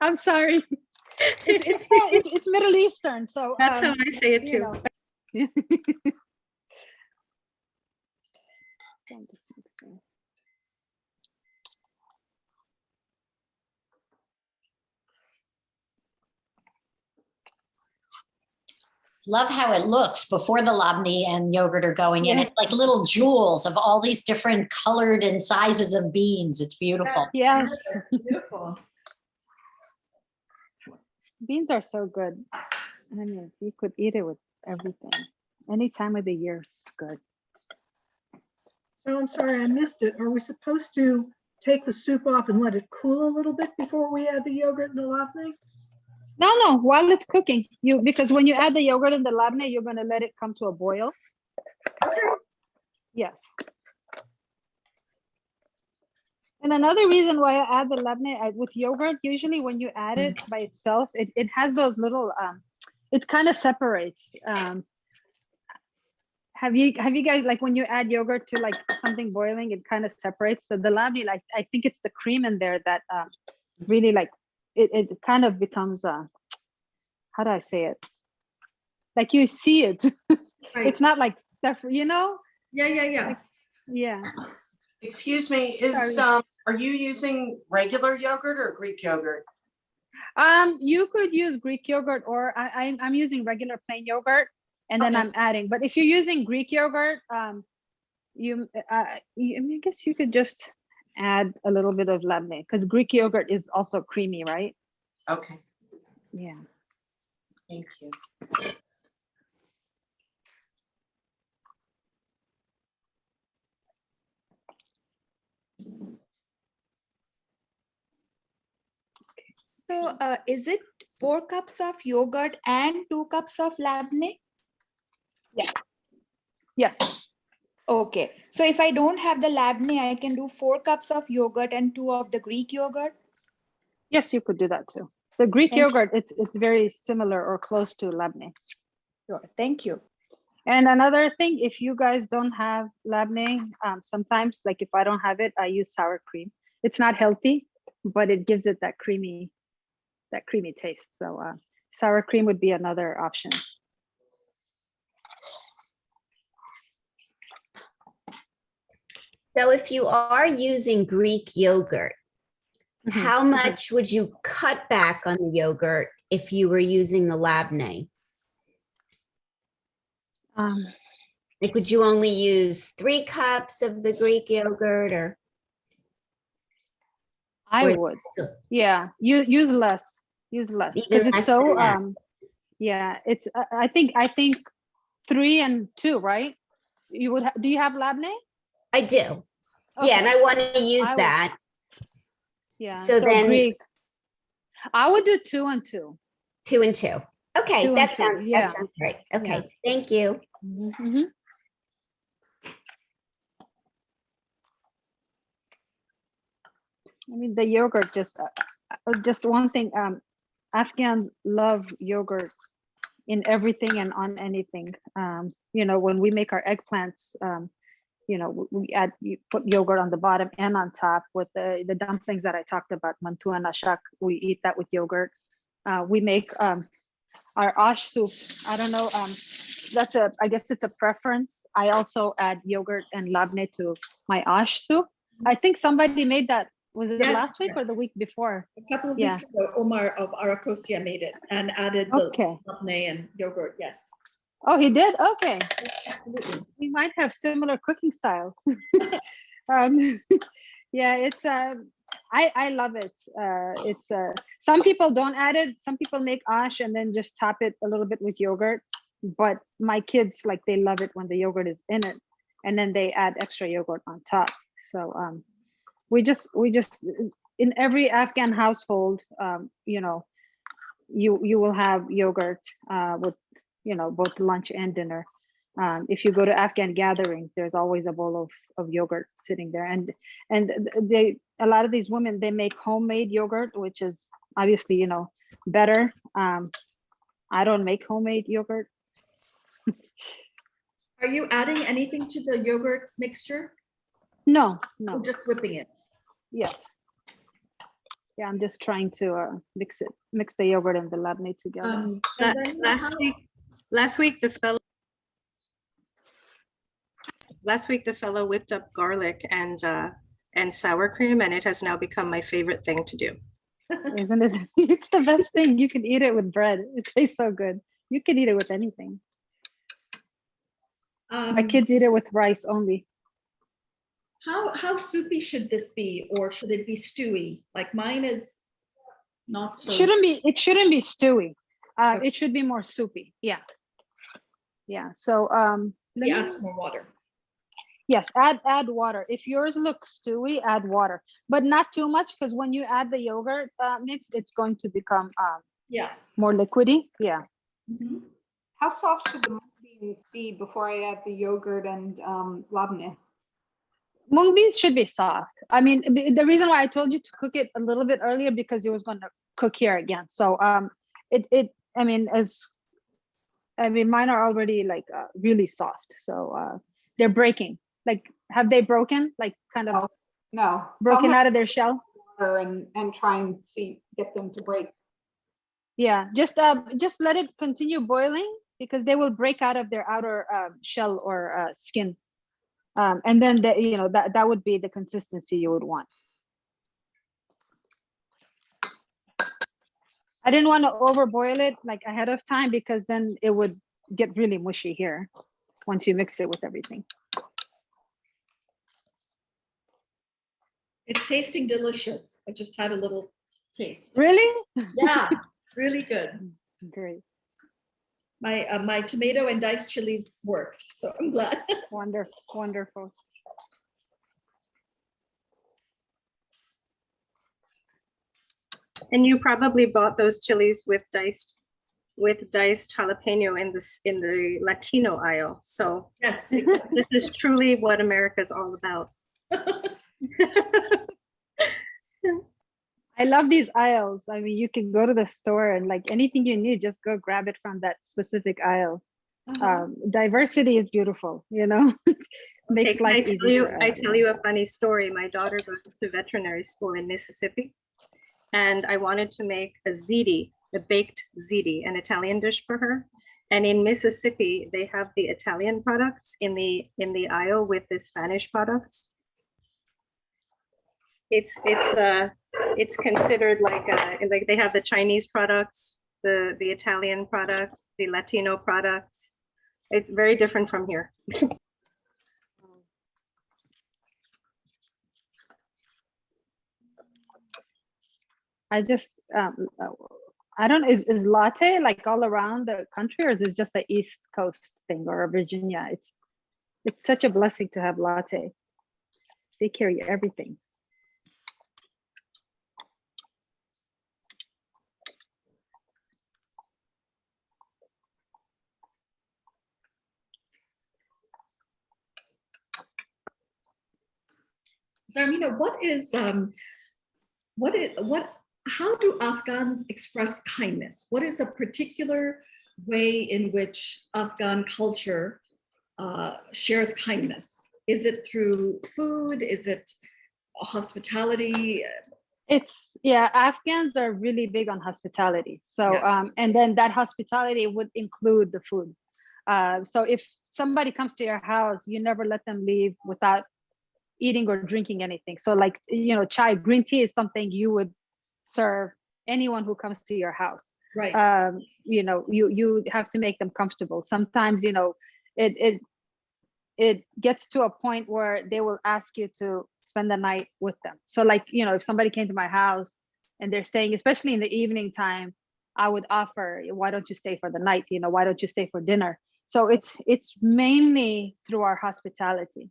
I'm sorry. It's Middle Eastern, so That's how I say it too. I'm just mixing. Love how it looks before the labneh and yogurt are going in. Yeah. It's like little jewels of all these different colored and sizes of beans. It's beautiful. Yes, Beautiful. beans are so good. I mean, you could eat it with everything, any time of the year. It's good. So I'm sorry, I missed it. Are we supposed to take the soup off and let it cool a little bit before we add the yogurt and the labneh? No, while it's cooking, because when you add the yogurt and the labneh, you're going to let it come to a boil. Okay. Yes. And another reason why I add the labneh with yogurt, usually when you add it by itself, it has those little, it kind of separates. Have you guys, like when you add yogurt to like something boiling, it kind of separates. So the labneh, like I think it's the cream in there that really like, it kind of becomes, how do I say it? Like you see it. Right. It's not like separate, Yeah. Yeah. Excuse me, are you using regular yogurt or Greek yogurt? You could use Greek yogurt, or I'm using regular plain yogurt, and then Okay. I'm adding. But if you're using Greek yogurt, I guess you could just add a little bit of labneh, because Greek yogurt is also creamy, right? Okay, Yeah. thank you. So is it 4 cups of yogurt and 2 cups of labneh? Yes. Okay. So if I don't have the labneh, I can do 4 cups of yogurt and 2 of the Greek yogurt? Yes, you could do that too. The Greek Thank you. yogurt, it's very similar or close to labneh. Sure. Thank you. And another thing, if you guys don't have labneh, sometimes, like if I don't have it, I use sour cream. It's not healthy, but it gives it that creamy taste. So sour cream would be another option. So if you are using Greek yogurt, how much would you cut back on the yogurt if you were using the labneh? Like, would you only use 3 cups of the Greek yogurt, or? I or would. still- Yeah, use less. Use less, Even because it's less so than that. yeah, it's I think 3 and 2, right? You would do you have labneh? I do. Yeah, Okay. and I want to use I would- that. Yeah. So then- Greek, I would do 2 and 2. 2 and 2. Okay, 2 and that 2, sounds yeah. great. Okay, thank you. Mhm. I mean, the yogurt, just one thing, Afghans love yogurt in everything and on anything. When we make our eggplants, you put yogurt on the bottom and on top. With the dumplings that I talked about, mantua nashak, we eat that with yogurt. We make our ash soup. I don't know, I guess it's a preference. I also add yogurt and labneh to my ash soup. I think somebody made that Was it Yes, last week or yes. the week before? A couple of Yeah. weeks ago, Omar of Arakosia made it and added the Okay. labneh and yogurt. Yes, Oh, he did? Okay. absolutely. We might have similar cooking styles. um, yeah, it's I love it. It's some people don't add it. Some people make ash and then just top it a little bit with yogurt. But my kids, like, they love it when the yogurt is in it, and then they add extra yogurt on top. So we just in every Afghan household, you know, you will have yogurt with, you know, both lunch and dinner. If you go to Afghan gatherings, there's always a bowl of yogurt sitting there, and a lot of these women, they make homemade yogurt, which is obviously, you know, better. I don't make homemade yogurt. Are you adding anything to the yogurt mixture? No, Or no. just whipping it? Yes. Yeah, I'm just trying to mix the yogurt and the labneh together. And then Last week the fellow whipped up garlic and sour cream, and it has now become my favorite thing to do. Isn't it? It's the best thing. You can eat it with bread. It tastes so good. You can eat it with anything. My kids eat it with rice only. How soupy should this be, or should it be stewy? Like mine is not so. It shouldn't be stewy. Okay. It should be more soupy. Yeah. Yeah. So let Add me- some more water. yes, add water. If yours looks stewy, add water, but not too much, because when you add the yogurt mix, it's going to become Yeah. more liquidy. Yeah. Mhm. How soft should the mung beans be before I add the yogurt and labneh? Mung beans should be soft. I mean, the reason why I told you to cook it a little bit earlier, because it was going to cook here again. So I mean, mine are already like really soft. So they're breaking. Like, have they broken? Like, kind of No. broken Some out of their shell? water and try and get them to break. Yeah, just let it continue boiling, because they will break out of their outer shell or skin. And then that would be the consistency you would want. I didn't want to overboil it like ahead of time, because then it would get really mushy here once you mix it with everything. It's tasting delicious. I just had a little taste. Really? Yeah, really good. Great. My tomato and diced chilies worked, so I'm glad. Wonderful. And you probably bought those chilies with diced jalapeno in the Latino aisle. So Yes, exactly. this is truly what America's all about. I love these aisles. I mean, you can go to the store and, like, anything you need, just go grab it from that specific aisle. Diversity is beautiful, you know. Makes Okay, life easier. I tell you a funny story. My daughter goes to veterinary school in Mississippi, and I wanted to make a ziti, a baked ziti, an Italian dish for her. And in Mississippi, they have the Italian products in the aisle with the Spanish products. It's considered like they have the Chinese products, the Italian product, the Latino products. It's very different from here. I just I don't, is latte like all around the country, or is this just a East Coast thing, or Virginia? It's such a blessing to have latte. They carry everything. Zarmina, how do Afghans express kindness? What is a particular way in which Afghan culture shares kindness? Is it through food? Is it hospitality? Afghans are really big on hospitality. So, and then that hospitality would include the food. So if somebody comes to your house, you never let them leave without eating or drinking anything. So like, chai, green tea is something you would serve anyone who comes to your house. Right. You have to make them comfortable. Sometimes, it gets to a point where they will ask you to spend the night with them. So like, if somebody came to my house and they're staying, especially in the evening time, I would offer, why don't you stay for the night? Why don't you stay for dinner? So it's mainly through our hospitality.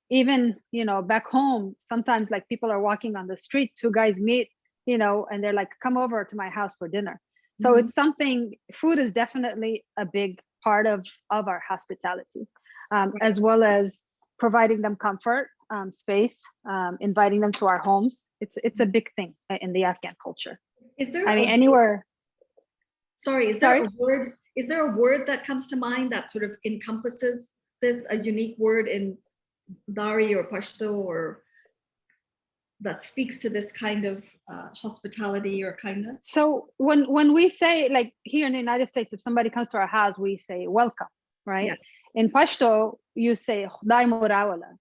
Even, back home, sometimes like people are walking on the street, two guys meet, and they're like, come over to my house for dinner. So it's something, food is definitely a big part of our hospitality, as well as providing them comfort, space, inviting them to our homes. It's a big thing in the Afghan culture. Is there anywhere. Sorry, is there a word that comes to mind that sort of encompasses this, a unique word in Dari or Pashto, or that speaks to this kind of hospitality or kindness? So when we say, like here in the United States, if somebody comes to our house, we say welcome, right? Yeah. In Pashto, you say Khudai Murawala,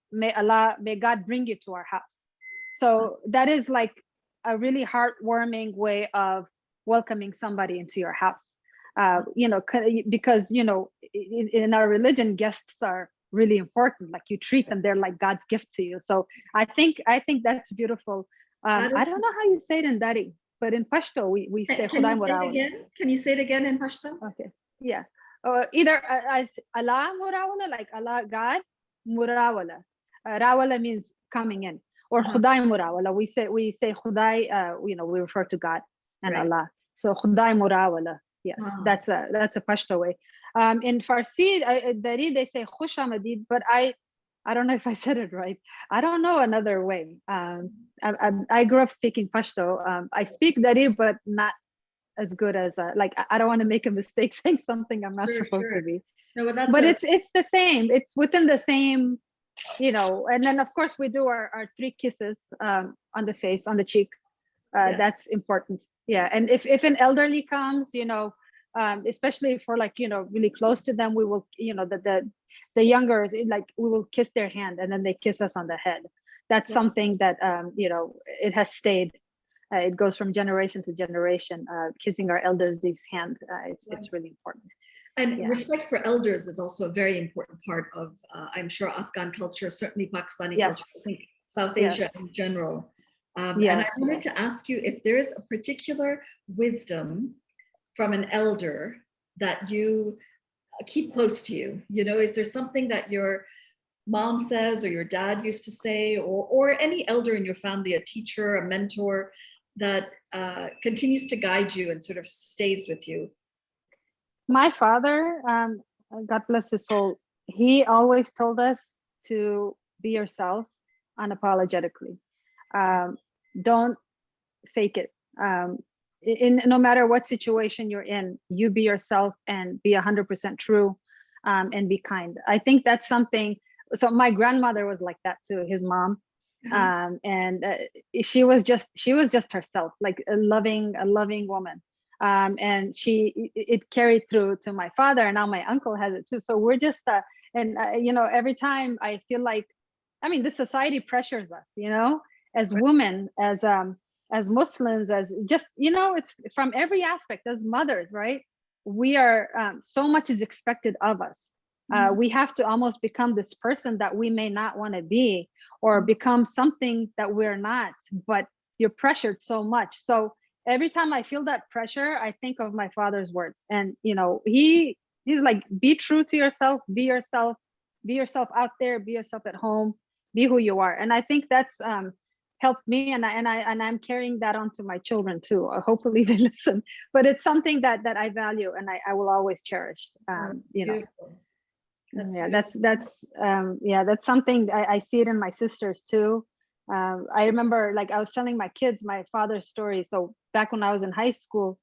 may God bring you to our house. So that is like a really heartwarming way of welcoming somebody into your house. Because in our religion, guests are really important. Like you treat them, they're like God's gift to you. So I think that's beautiful. I don't know how you say it in Dari, but in Pashto we say Khudai Murawala. Can you say it again in Pashto? Okay, yeah. Either Allah Murawala, like Allah God, Murawala. Rawala means coming in, or Khudai Murawala. We say Khudai. We refer to God and Allah. So Khudai Murawala. Yes, that's a Pashto way. In Farsi, Dari, they say Khush Amadid, but I don't know if I said it right. I don't know another way. I grew up speaking Pashto. I speak Dari, but not as good as I don't want to make a mistake saying something I'm not supposed to be. No, but it's the same. It's within the same, and then of course we do our 3 kisses on the face, on the cheek. That's important. Yeah, and if an elderly comes, especially for like, really close to them, we will, the younger, like we will kiss their hand and then they kiss us on the head. That's something that, it has stayed. It goes from generation to generation, kissing our elders' hand. It's really important. And respect for elders is also a very important part of, I'm sure, Afghan culture, certainly Pakistani culture, I think South Asia in general. And I wanted to ask you if there is a particular wisdom from an elder that you keep close to you. Is there something that your mom says or your dad used to say, or any elder in your family, a teacher, a mentor, that continues to guide you and sort of stays with you? My father, God bless his soul, he always told us to be yourself unapologetically. Don't fake it. No matter what situation you're in, you be yourself and be 100% true, and be kind. I think that's something. So my grandmother was like that too, his mom. And she was just herself, like a loving woman. And it carried through to my father, and now my uncle has it too. So we're just every time I feel like, the society pressures us, as women, as Muslims, as just, it's from every aspect, as mothers, right? We are, so much is expected of us. We have to almost become this person that we may not want to be, or become something that we're not, but you're pressured so much. So every time I feel that pressure, I think of my father's words. And, he's like, be true to yourself, be yourself out there, be yourself at home, be who you are. And I think that's helped me, and I'm carrying that on to my children too. Hopefully they listen, but it's something that I value and I will always cherish. That's something I see it in my sisters too. I remember, like, I was telling my kids my father's story. So back when I was in high school,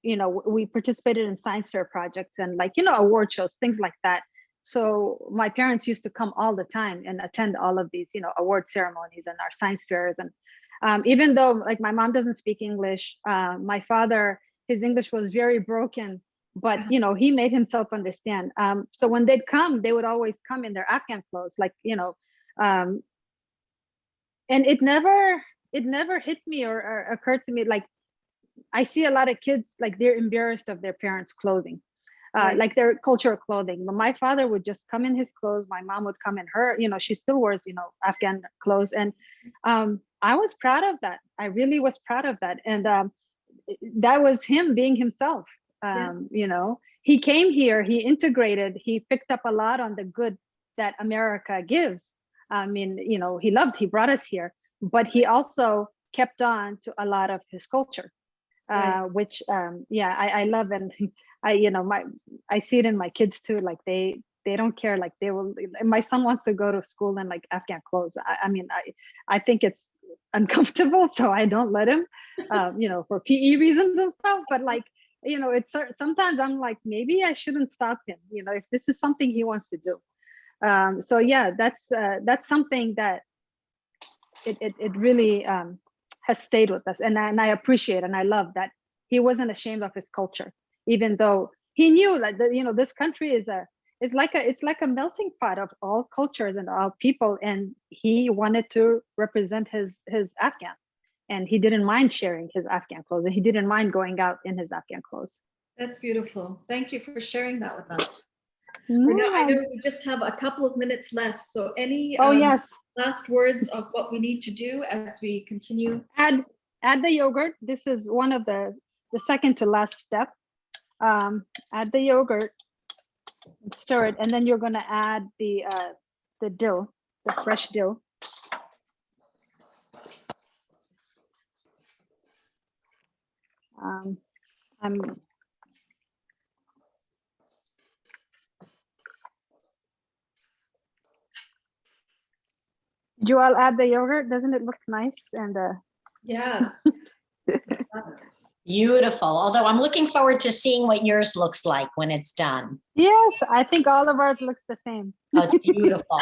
we participated in science fair projects and award shows, things like that. So my parents used to come all the time and attend all of these, award ceremonies and our science fairs. And even though, like, my mom doesn't speak English, my father, his English was very broken. but he made himself understand. So when they'd come, they would always come in their Afghan clothes, like, and it never hit me or occurred to me, like, I see a lot of kids, like, they're embarrassed of their parents' clothing, like their cultural clothing. But my father would just come in his clothes. My mom would come in her, she still wears, Afghan clothes. And I was proud of that. I really was proud of that. And that was him being himself. He came here, he integrated, he picked up a lot on the good that America gives. I mean, he brought us here, but he also kept on to a lot of his culture. Which I love. And I see it in my kids too, like they don't care, like they will. My son wants to go to school in like Afghan clothes. I think it's uncomfortable, so I don't let him, for PE reasons and stuff. But like, it's sometimes I'm like, maybe I shouldn't stop him, if this is something he wants to do. So yeah, that's something that it really has stayed with us, and I appreciate and I love that he wasn't ashamed of his culture, even though he knew that this country is like a melting pot of all cultures and all people, and he wanted to represent his Afghan, and he didn't mind sharing his Afghan clothes, and he didn't mind going out in his Afghan clothes. That's beautiful. Thank you for sharing that with us. I know we just have a couple of minutes left, so any last words of what we need to do as we continue? Add the yogurt. This is one of the second to last step. Add the yogurt, stir it, and then you're going to add the dill, the fresh dill. Did you all add the yogurt? Doesn't it look nice? And yes. Beautiful. Although I'm looking forward to seeing what yours looks like when it's done. Yes, I think all of ours looks the same. Oh, it's beautiful.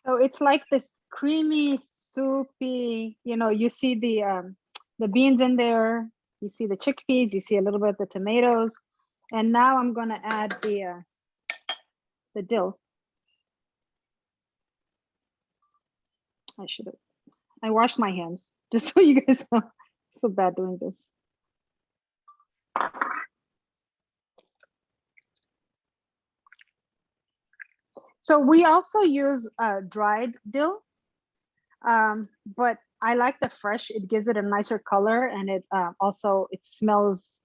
So it's like this creamy, soupy, you see the beans in there, you see the chickpeas, you see a little bit of the tomatoes. And now I'm going to add the dill. I washed my hands, just so you guys know. I feel bad doing this. So we also use dried dill, but I like the fresh. It gives it a nicer color, and it also smells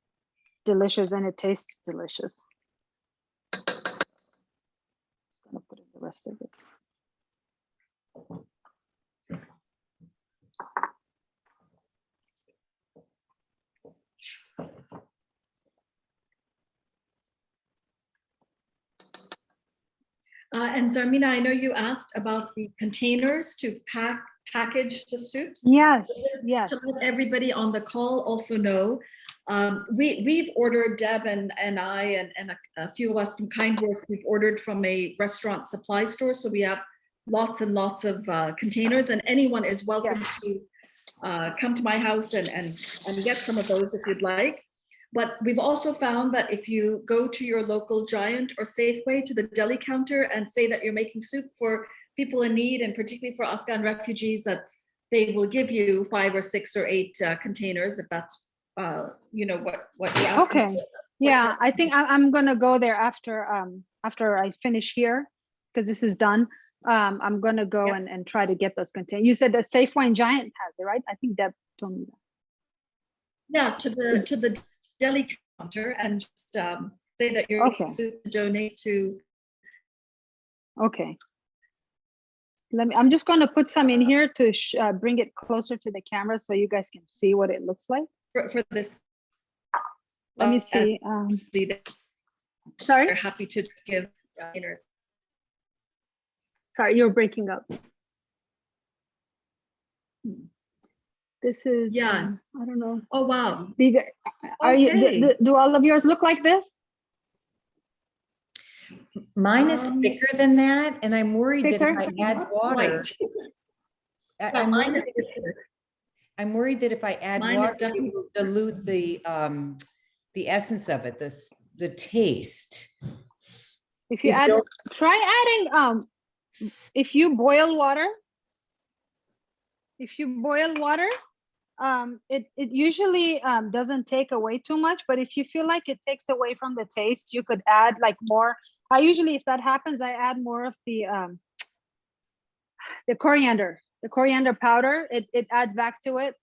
delicious and it tastes delicious. I'm gonna put in the rest of it. And Zarmina, I know you asked about the containers to package the soups. Yes, yes. To let everybody on the call also know, we've ordered, Deb and I and a few of us from KindWorks, we've ordered from a restaurant supply store. So we have lots and lots of containers, and anyone is welcome to come to my house and get some of those if you'd like. But we've also found that if you go to your local Giant or Safeway to the deli counter and say that you're making soup for people in need, and particularly for Afghan refugees, that they will give you 5 or 6 or 8 containers, if that's what you ask. Okay. Yeah, I think I'm gonna go there after I finish here, because this is done. I'm gonna go and try to get those containers. You said that Safeway and Giant has it, right? I think Deb told me that. Yeah, to the deli counter and just say that you're making soup to donate to. Okay. I'm just going to put some in here to bring it closer to the camera so you guys can see what it looks like. For this. Let me see. Sorry? We're happy to give containers. Sorry, you're breaking up. This is, I don't know. Oh, wow. Do all of yours look like this? Mine is thicker than that, and I'm worried that if I add water, I'm worried that if I add water, it will dilute the the essence of it, the taste. If you Is add, there- try adding, if you boil water, it usually doesn't take away too much, but if you feel like it takes away from the taste, you could add like more. I usually, if that happens, I add more of the coriander powder. It adds back to it.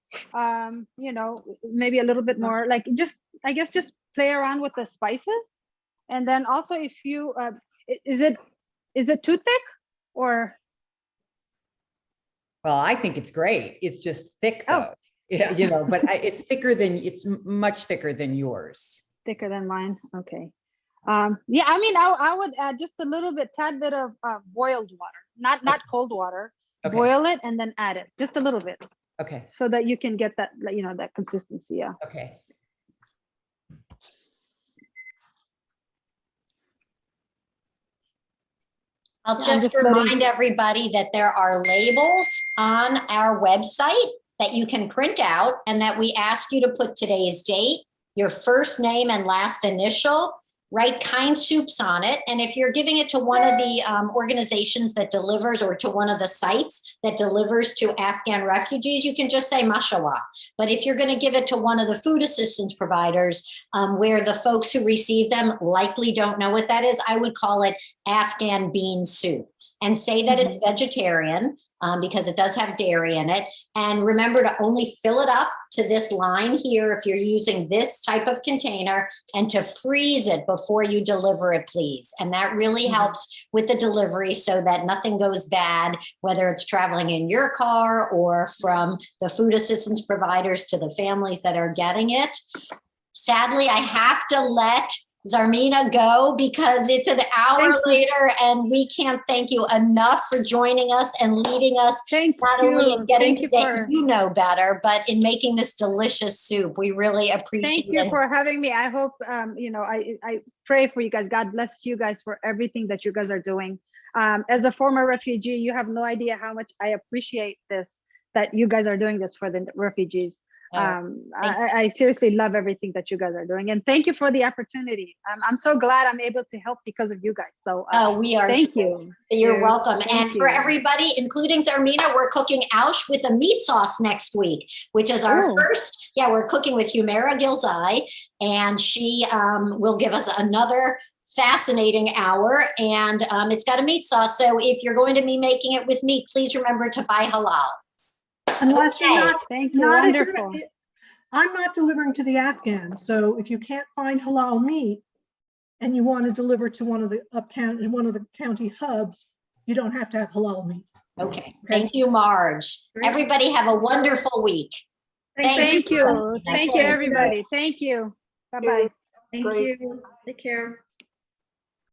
You know, maybe a little bit more, like just, I guess, just play around with the spices. And then also, if you is it too thick or? Well, I think it's great. It's just thick though. Yeah, you know, but it's much thicker than yours. Thicker than mine. Okay. Yeah, I mean, I would add just a little bit, tad bit of boiled water, not cold water. Okay. Boil it and then add it just a little bit. Okay. So that you can get that, you know, that consistency. Yeah. Okay. I'll I'm just just letting- remind everybody that there are labels on our website that you can print out and that we ask you to put today's date, your first name and last initial, write KindSoups on it. And if you're giving it to one of the organizations that delivers, or to one of the sites that delivers to Afghan refugees, you can just say Mashawa. But if you're going to give it to one of the food assistance providers, where the folks who receive them likely don't know what that is, I would call it Afghan Bean Soup, and say that it's vegetarian, because it does have dairy in it. And remember to only fill it up to this line here if you're using this type of container, and to freeze it before you deliver it, please. And that really helps with the delivery so that nothing goes bad, whether it's traveling in your car or from the food assistance providers to the families that are getting it. Sadly, I have to let Zarmina go because it's an hour later, and we can't thank you enough for joining us and leading us not only in getting to get you know better, but in making this delicious soup. We really appreciate it. Thank you for having me. I hope, you know, I pray for you guys. God bless you guys for everything that you guys are doing. As a former refugee, you have no idea how much I appreciate this, that you guys are doing this for the refugees. I seriously love everything that you guys are doing, and thank you for the opportunity. I'm so glad I'm able to help because of you guys. So we are. Thank you. You're welcome. Thank and for you. everybody, including Zarmina, we're cooking Aush with a meat sauce next week, which is our first. Yeah, we're cooking with Humera Gilzai, and she will give us another fascinating hour, and it's got a meat sauce. So if you're going to be making it with meat, please remember to buy halal. Unless you're not, Thank you. not if Wonderful. I'm not delivering to the Afghans. So if you can't find halal meat and you want to deliver to one of the county hubs, you don't have to have halal meat. Okay. Thank you, Marge. Everybody have a wonderful week. Thank you. Thank you, everybody. Thank you. Bye-bye. Thank you. Take care.